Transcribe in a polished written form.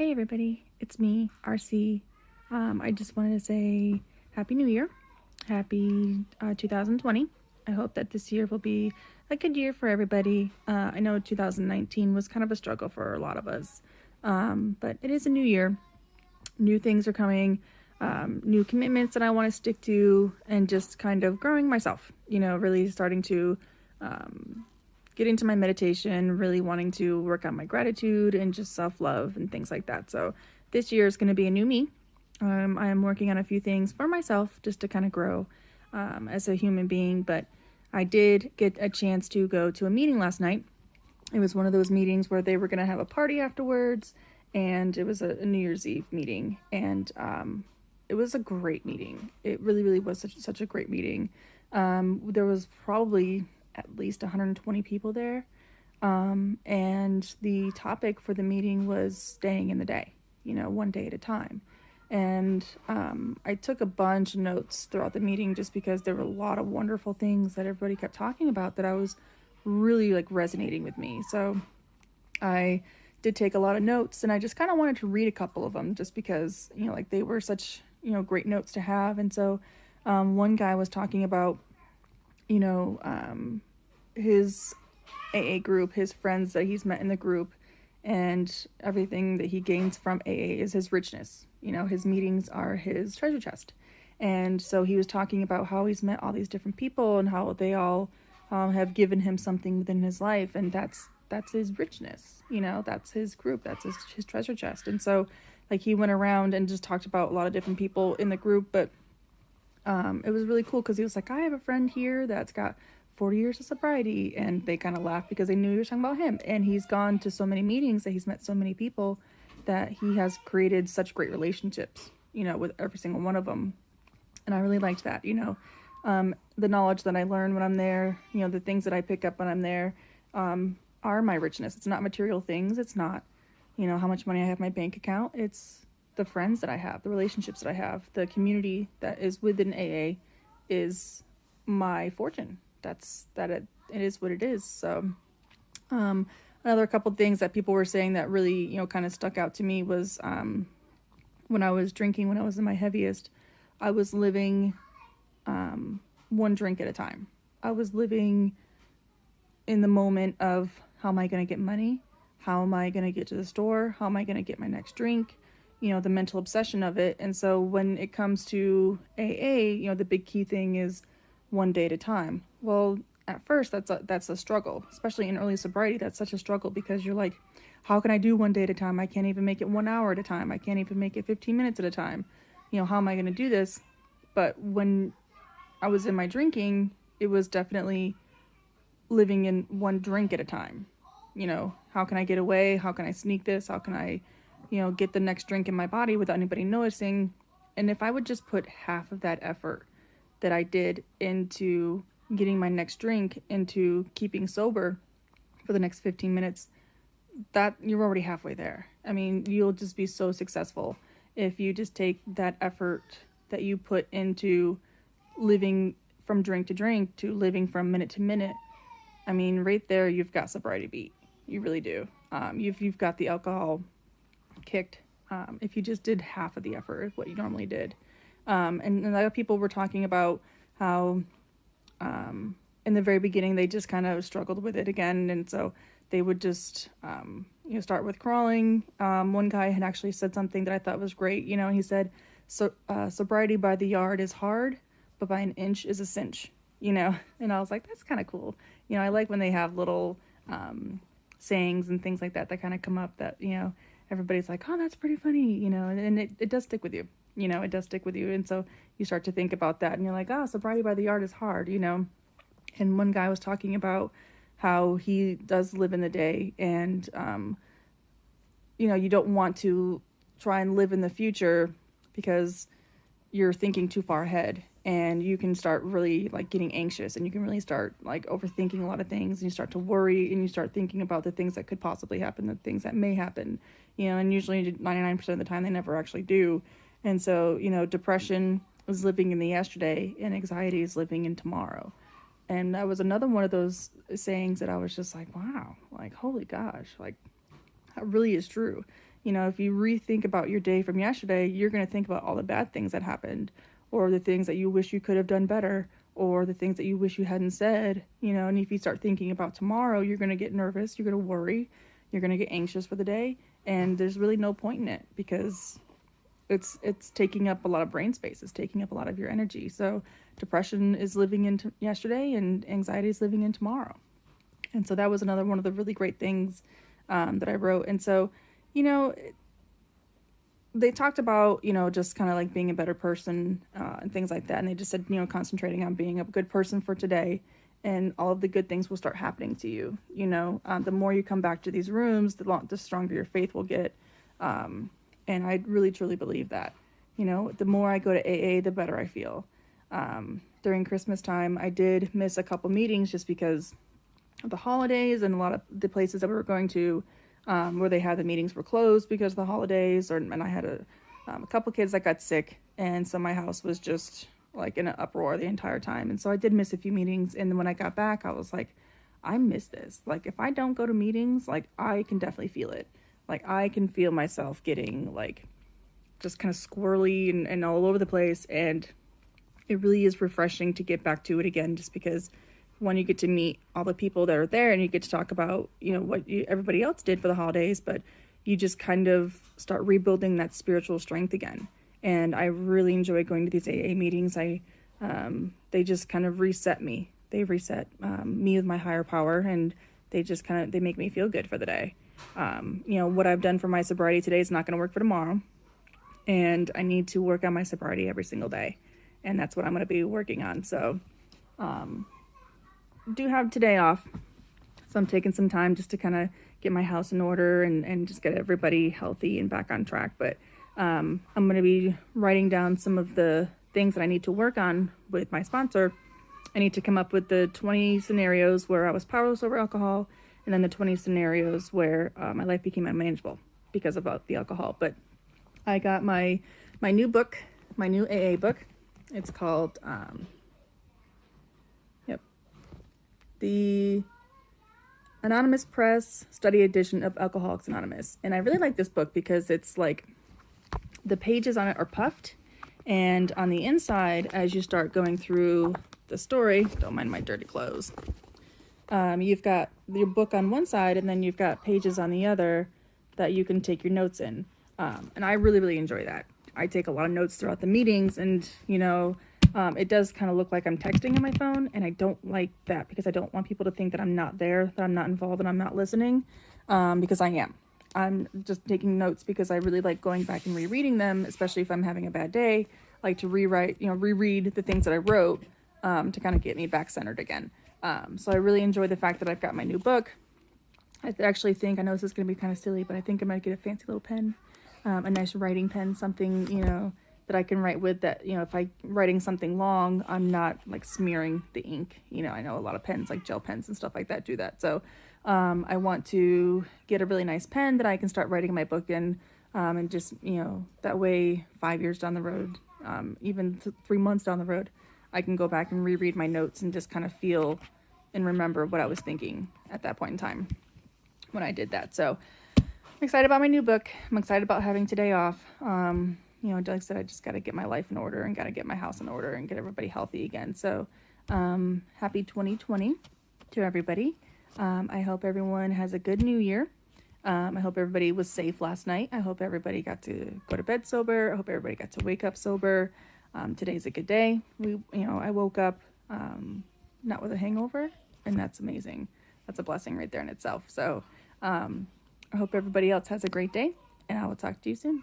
Hey everybody, it's me, RC. I just wanted to say Happy New Year. Happy 2020. I hope that this year will be a good year for everybody. I know 2019 was kind of a struggle for a lot of us, but it is a new year. New things are coming, new commitments that I want to stick to, and just kind of growing myself, really starting to get into my meditation, really wanting to work on my gratitude and just self-love and things like that. So this year is going to be a new me. I am working on a few things for myself just to kind of grow as a human being. But I did get a chance to go to a meeting last night. It was one of those meetings where they were going to have a party afterwards, and it was a New Year's Eve meeting. And it was a great meeting. It really, really was such a great meeting. There was probably at least 120 people there. And the topic for the meeting was staying in the day, one day at a time. And I took a bunch of notes throughout the meeting just because there were a lot of wonderful things that everybody kept talking about that I was really resonating with me. So I did take a lot of notes, and I just kind of wanted to read a couple of them just because, they were such, great notes to have. And so one guy was talking about, his AA group, his friends that he's met in the group, and everything that he gains from AA is his richness. His meetings are his treasure chest. And so he was talking about how he's met all these different people and how they all have given him something within his life, and that's his richness. That's his group, that's his treasure chest. And so he went around and just talked about a lot of different people in the group, but it was really cool because he was like, I have a friend here that's got 40 years of sobriety, and they kind of laughed because they knew he was talking about him. And he's gone to so many meetings that he's met so many people that he has created such great relationships, with every single one of them. And I really liked that, the knowledge that I learn when I'm there, the things that I pick up when I'm there, are my richness. It's not material things. It's not, how much money I have in my bank account. It's the friends that I have, the relationships that I have, the community that is within AA is my fortune. It is what it is. So another couple things that people were saying that really kind of stuck out to me was when I was drinking, when I was in my heaviest, I was living one drink at a time. I was living in the moment of, how am I going to get money? How am I going to get to the store? How am I going to get my next drink? The mental obsession of it. And so when it comes to AA, the big key thing is one day at a time. Well, at first that's a struggle, especially in early sobriety. That's such a struggle because you're like, how can I do one day at a time? I can't even make it 1 hour at a time. I can't even make it 15 minutes at a time. How am I going to do this? But when I was in my drinking, it was definitely living in one drink at a time. How can I get away? How can I sneak this? How can I, get the next drink in my body without anybody noticing? And if I would just put half of that effort that I did into getting my next drink, into keeping sober for the next 15 minutes, that you're already halfway there. I mean, you'll just be so successful if you just take that effort that you put into living from drink to drink to living from minute to minute. I mean, right there, you've got sobriety beat. You really do. You've got the alcohol kicked. If you just did half of the effort, what you normally did. And a lot of people were talking about how in the very beginning they just kind of struggled with it again, and so they would just start with crawling. One guy had actually said something that I thought was great. He said, sobriety by the yard is hard, but by an inch is a cinch. And I was like, that's kind of cool. I like when they have little sayings and things like that kind of come up that everybody's like, oh, that's pretty funny, and it does stick with you. It does stick with you. And so you start to think about that, and you're like, oh, sobriety by the yard is hard, And one guy was talking about how he does live in the day, and, you don't want to try and live in the future because you're thinking too far ahead, and you can start really getting anxious, and you can really start overthinking a lot of things, and you start to worry, and you start thinking about the things that could possibly happen, the things that may happen, and usually 99% of the time they never actually do. And so, depression is living in the yesterday, and anxiety is living in tomorrow. And that was another one of those sayings that I was just like, wow, holy gosh, that really is true. if you rethink about your day from yesterday, you're going to think about all the bad things that happened, or the things that you wish you could have done better, or the things that you wish you hadn't said, and if you start thinking about tomorrow, you're going to get nervous, you're going to worry, you're going to get anxious for the day, and there's really no point in it, because it's taking up a lot of brain space, it's taking up a lot of your energy. So depression is living into yesterday, and anxiety is living in tomorrow. And so that was another one of the really great things that I wrote. And so, they talked about, just kind of like being a better person and things like that. And they just said, concentrating on being a good person for today, and all of the good things will start happening to you. The more you come back to these rooms, the stronger your faith will get. And I really, truly believe that. The more I go to AA, the better I feel. During Christmas time, I did miss a couple meetings just because of the holidays, and a lot of the places that we were going to where they had the meetings were closed because of the holidays, and I had a couple kids that got sick, and so my house was just like in an uproar the entire time. And so I did miss a few meetings, and then when I got back, I was like, I miss this. Like, if I don't go to meetings, like, I can definitely feel it. Like, I can feel myself getting like just kind of squirrely and all over the place, and it really is refreshing to get back to it again, just because when you get to meet all the people that are there, and you get to talk about, what everybody else did for the holidays, but you just kind of start rebuilding that spiritual strength again. And I really enjoy going to these AA meetings. They just kind of reset me. They reset me with my higher power, and they just they make me feel good for the day. What I've done for my sobriety today is not going to work for tomorrow, and I need to work on my sobriety every single day, and that's what I'm going to be working on. So, do have today off, so I'm taking some time just to kind of get my house in order and just get everybody healthy and back on track. But I'm going to be writing down some of the things that I need to work on with my sponsor. I need to come up with the 20 scenarios where I was powerless over alcohol, and then the 20 scenarios where my life became unmanageable because of the alcohol. But I got my new book, my new AA book. It's called the Anonymous Press Study Edition of Alcoholics Anonymous. And I really like this book because it's like the pages on it are puffed, and on the inside, as you start going through the story, don't mind my dirty clothes, you've got your book on one side, and then you've got pages on the other that you can take your notes in. And I really, really enjoy that. I take a lot of notes throughout the meetings, and it does kind of look like I'm texting on my phone, and I don't like that, because I don't want people to think that I'm not there, that I'm not involved, and I'm not listening, because I am. I'm just taking notes because I really like going back and rereading them, especially if I'm having a bad day. I like to reread the things that I wrote to kind of get me back centered again. So I really enjoy the fact that I've got my new book. I actually think, I know this is going to be kind of silly, but I think I might get a fancy little pen, a nice writing pen, something, that I can write with, that, if I'm writing something long, I'm not like smearing the ink. I know a lot of pens, like gel pens and stuff like that, do that. So I want to get a really nice pen that I can start writing my book in, and just, that way 5 years down the road, even 3 months down the road, I can go back and reread my notes and just kind of feel and remember what I was thinking at that point in time when I did that. So I'm excited about my new book. I'm excited about having today off. Like I said, I just got to get my life in order, and got to get my house in order, and get everybody healthy again. So happy 2020 to everybody. I hope everyone has a good new year. I hope everybody was safe last night. I hope everybody got to go to bed sober. I hope everybody got to wake up sober. Today's a good day. I woke up not with a hangover, and that's amazing. That's a blessing right there in itself. So I hope everybody else has a great day, and I will talk to you soon.